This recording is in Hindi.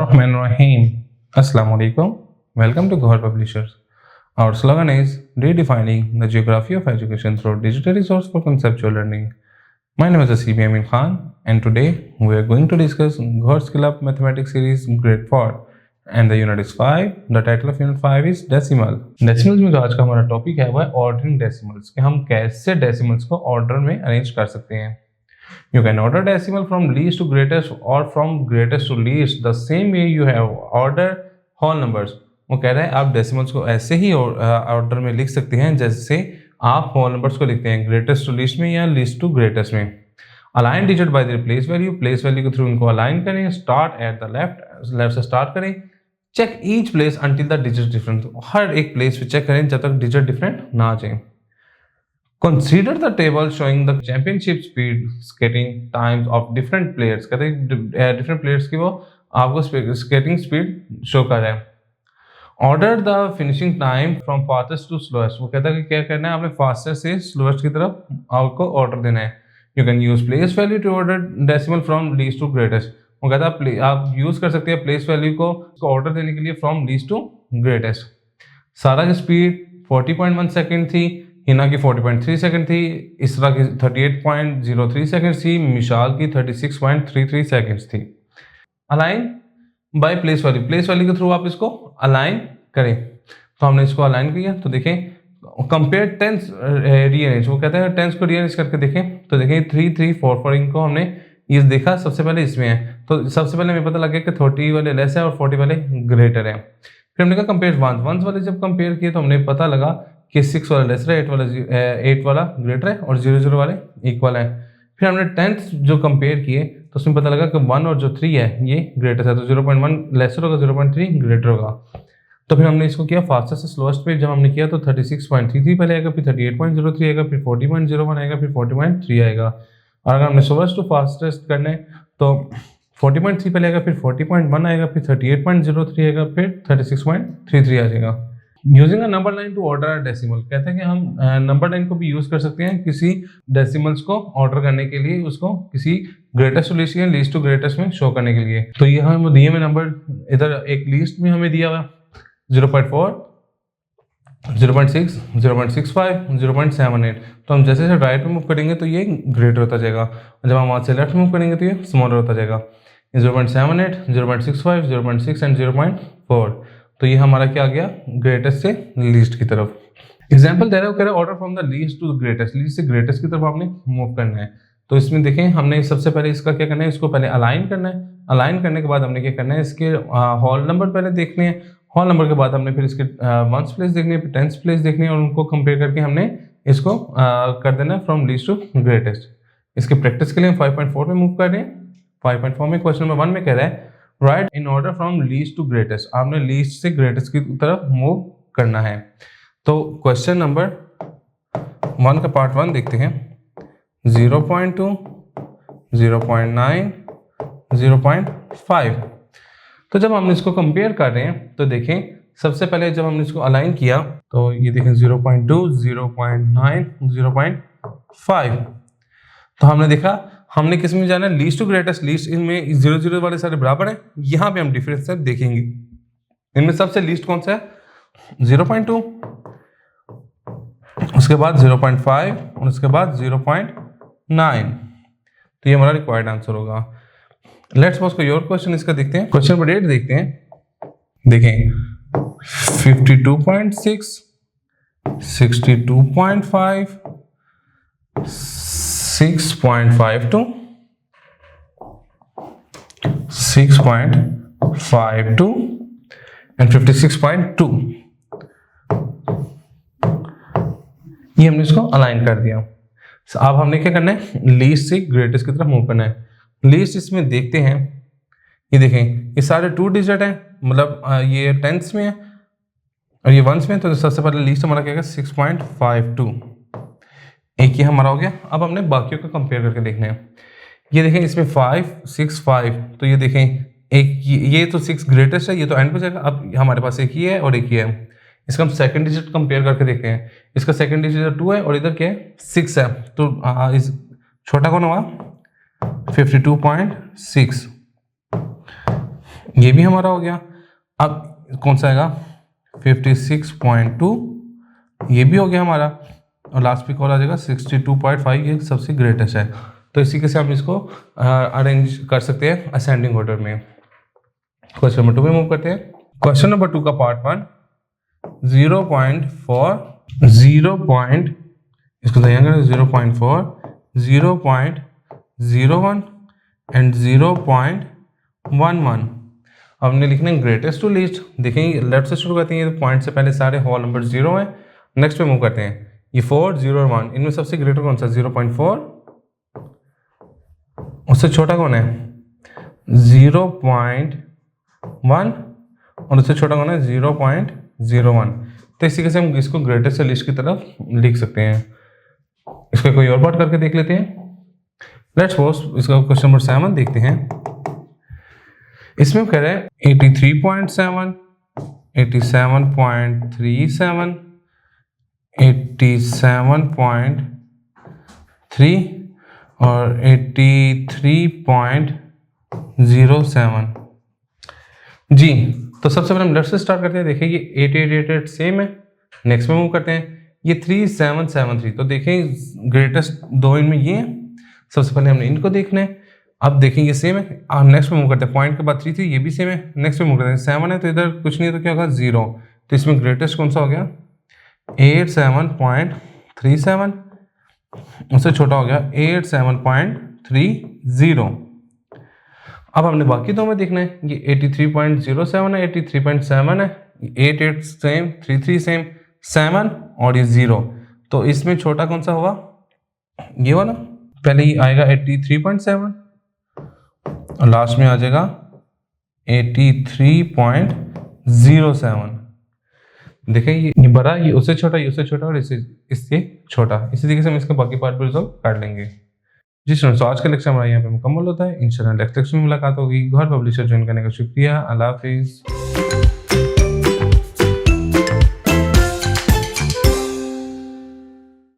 Bismillahirrahmanirrahim. Assalamu alaikum. Welcome to Gohar Publishers. Our slogan is redefining the geography of education through digital resource for conceptual learning. My name is Asibi Amin Khan, and today we are going to discuss Gohar Skill Up Mathematics Series Grade 4, and the unit is 5. The title of unit 5 is Decimal. Decimals में जो आज का हमारा टॉपिक है वो है ऑर्डरिंग डेसिमल्स, कि हम कैसे डेसिमल्स को ऑर्डर में अरेंज कर सकते हैं. You can order decimal from least to greatest or from greatest to least the same way you have order whole numbers. वो कह रहा है आप डेसिमल्स को ऐसे ही ऑर्डर में लिख सकते हैं जैसे आप होल नंबर्स को लिखते हैं, ग्रेटेस्ट टू लीस्ट में या लीस्ट टू ग्रेटेस्ट में. Align digit by their place value, place value के थ्रू इनको अलाइन करें. स्टार्ट एट द लेफ्ट से स्टार्ट करें. Check each place until the digit different, हर एक प्लेस पे चेक करें जब तक डिजिट डिफरेंट ना आ जाए. Consider the table showing the championship speed skating times of different players. कहते हैं different players की वो आपको skating speed show कर रहा है. Order the finishing time from fastest to slowest. वो कहता है कि क्या करना है, आपने fastest से slowest की तरफ आपको order देना है. You can use place value to order decimal from least to greatest. वो कहता है आप यूज कर सकते हैं place value को order देने के लिए from least to greatest. सारा की स्पीड 40.1 सेकेंड थी, हिना की 40.3 सेकंड थी, इसरा की 38.03 सेकंड्स थी, मिशाल की 36.33 सेकंड्स थी. Align by place value, place value के थ्रू आप इसको अलाइन करें. तो हमने इसको अलाइन किया. तो देखें कंपेयर टेंस रीअरेंज, वो कहते हैं टेंस को रीअरेंज करके देखें. तो देखें 3 3 4 4 इनको हमने ये देखा सबसे पहले इसमें है. तो सबसे पहले हमें पता लग गया कि 30 वाले लेस है और 40 वाले ग्रेटर है. फिर हमने कहा कंपेयर वंस वाले जब कंपेयर किए तो हमने पता लगा कि 6 वाला लेस है, 8 वाला ग्रेटर है और 0 0 वाले इक्वल है. फिर हमने 10th जो कंपेयर किए तो उसमें पता लगा कि 1 और जो 3 है ये ग्रेटर है, तो 0.1 लेसर होगा, 0.3 ग्रेटर होगा. तो फिर हमने इसको किया फास्टेस्ट से स्लोएस्ट पे. जब हमने किया तो 36.33 पहले आएगा, फिर 38.03 आएगा, फिर 40.01 आएगा, फिर 40.3 आएगा. और अगर हमने स्लोएस्ट टू फास्टेस्ट करना है तो 40.3 पहले आएगा, फिर 40.1 आएगा, फिर 38.03 आएगा, फिर 36.33 आ जाएगा. Using a number line to order decimal, कहते हैं कि हम नंबर लाइन को भी यूज कर सकते हैं किसी डेसिमल्स को ऑर्डर करने के लिए, उसको किसी ग्रेटेस्ट टू लीस्ट या लीस्ट टू ग्रेटेस्ट में शो करने के लिए. तो ये हमें दिए हुए नंबर, इधर एक लीस्ट में हमें दिया हुआ 0.4, 0.6, 0.65, 0.78. तो हम जैसे जैसे राइट में मूव करेंगे तो ये ग्रेटर होता जाएगा, जब हम वहाँ से लेफ्ट मूव करेंगे तो ये स्मॉलर होता जाएगा. 0.78, 0.65, 0.6 एंड 0.4. तो ये हमारा क्या आ गया, ग्रेटेस्ट से लीस्ट की तरफ. एग्जाम्पल दे रहा है, order from the least to greatest, least से ग्रेटेस्ट की तरफ आपने मूव करना है. तो इसमें देखें हमने सबसे पहले इसका क्या करना है, इसको पहले अलाइन करना है. अलाइन करने के बाद हमने क्या करना है, इसके होल नंबर पहले देखने हैं. होल नंबर के बाद हमने फिर इसके वंस प्लेस देखनी है, फिर टेंस प्लेस देखनी है, और उनको कंपेयर करके हमने इसको कर देना है फ्रॉम लीस्ट टू ग्रेटेस्ट. इसके प्रैक्टिस के लिए हम 5.4 में मूव कर रहे हैं. 5.4 में क्वेश्चन नंबर 1 में कह रहा है write in order from least to greatest. आपने लीस्ट से ग्रेटेस्ट की तरफ मूव करना है. तो क्वेश्चन नंबर 1 का पार्ट 1 देखते हैं. 0.2, 0.9, 0.5. तो जब हम इसको कंपेयर कर रहे हैं तो देखें सबसे पहले जब हमने इसको अलाइन किया तो ये देखें 0.2, 0.9, 0.5. तो हमने देखा हमने किस में जाना है, लीस्ट टू ग्रेटेस्ट. लीस्ट इनमें 0 0 वाले सारे बराबर हैं. यहाँ पे हम डिफरेंस देखेंगे, इनमें सबसे लीस्ट कौन सा है, 0.2, उसके बाद 0.5 और उसके बाद 0.9. तो ये हमारा रिक्वायर्ड आंसर होगा. लेट्स सपोज कोई और क्वेश्चन इसका देखते हैं. क्वेश्चन नंबर 8 देखते हैं. देखें 52.6, 62.5, 6.52, 6.52 and 56.2. ये हमने इसको अलाइन कर दिया. अब हमने क्या करना है, लीस्ट से ग्रेटेस्ट की तरफ मूव करना है. लीस्ट इसमें देखते हैं, ये देखें ये सारे 2 डिजिट हैं, मतलब ये टेंथ्स में है और ये वंस में. तो सबसे पहले लीस्ट हमारा क्या है 6.52, एक ये हमारा हो गया. अब हमने बाकियों को कंपेयर करके देखना है. ये देखें इसमें 5, 6, 5. तो ये देखें एक ये तो 6 ग्रेटेस्ट है, ये तो एंड पे जाएगा. अब हमारे पास एक ये है और एक ये है. इसका हम सेकंड डिजिट कंपेयर करके देखते हैं. इसका सेकंड डिजिट 2 है और इधर क्या है 6 है. तो इस छोटा कौन हुआ 52.6. ये भी हमारा हो गया। अब कौन सा आएगा 56.2, ये भी हो गया हमारा, और लास्ट पे कॉल आ जाएगा 62.5, ये सबसे ग्रेटेस्ट है। तो इसी के से हम इसको अरेंज कर सकते हैं असेंडिंग ऑर्डर में। क्वेश्चन नंबर 2 में मूव करते हैं। क्वेश्चन नंबर 2 का पार्ट 1 0.4 इसको तैयार करें 0.4 0.01 एंड 0.11। अब हमने लिखना है ग्रेटेस्ट टू लीस्ट। देखें लेफ्ट से शुरू करते हैं, ये पॉइंट से पहले सारे होल नंबर 0 हैं। नेक्स्ट पे मूव करते हैं, ये 4 0 और 1, इनमें सबसे ग्रेटर कौन सा 0.4, उससे छोटा कौन है 0.1 और उससे छोटा कौन है 0.01। तो इसी के से हम इसको ग्रेटेस्ट लिस्ट की तरफ लिख सकते हैं। इसका कोई और पार्ट करके देख लेते हैं। लेट्स सपोज इसका क्वेश्चन नंबर 7 देखते हैं। इसमें कह रहे हैं 83.7, 87.37, 87.3 और 83.07। जी तो सबसे पहले हम लेफ्ट से स्टार्ट करते हैं। देखिए ये 8888 सेम है। नेक्स्ट में मूव करते हैं, ये 3773। तो देखें ग्रेटेस्ट दो इनमें ये हैं। सबसे पहले हमने इनको देखना है। अब देखें ये सेम है। अब नेक्स्ट में मूव करते हैं, पॉइंट के बाद 3 थी, ये भी सेम है। नेक्स्ट में मूव करते हैं 7 है, तो इधर कुछ नहीं है तो क्या होगा 0। तो इसमें ग्रेटेस्ट कौन सा हो गया 87.37, उससे छोटा हो गया 87.30। अब हमने बाकी दो में देखना है, ये 83.07 है, 83.7 है, 88 सेम, 33 सेम, 7 और ये 0। तो इसमें छोटा कौन सा होगा ये वाला। पहले ये आएगा 83.7 और लास्ट में आ जाएगा 83.07। देखें ये बड़ा, ये उससे छोटा, ये उससे छोटा और इससे छोटा। इसी तरीके से हम इसके बाकी पार्ट पर रिजॉल्व कर लेंगे। जी स्टूडेंट्स, आज का लेक्चर हमारा यहाँ पे मुकम्मल होता है। इंशाल्लाह नेक्स्ट लेक्चर में मुलाकात होगी। गौहर पब्लिशर ज्वाइन करने का शुक्रिया। अल्लाह हाफिज़।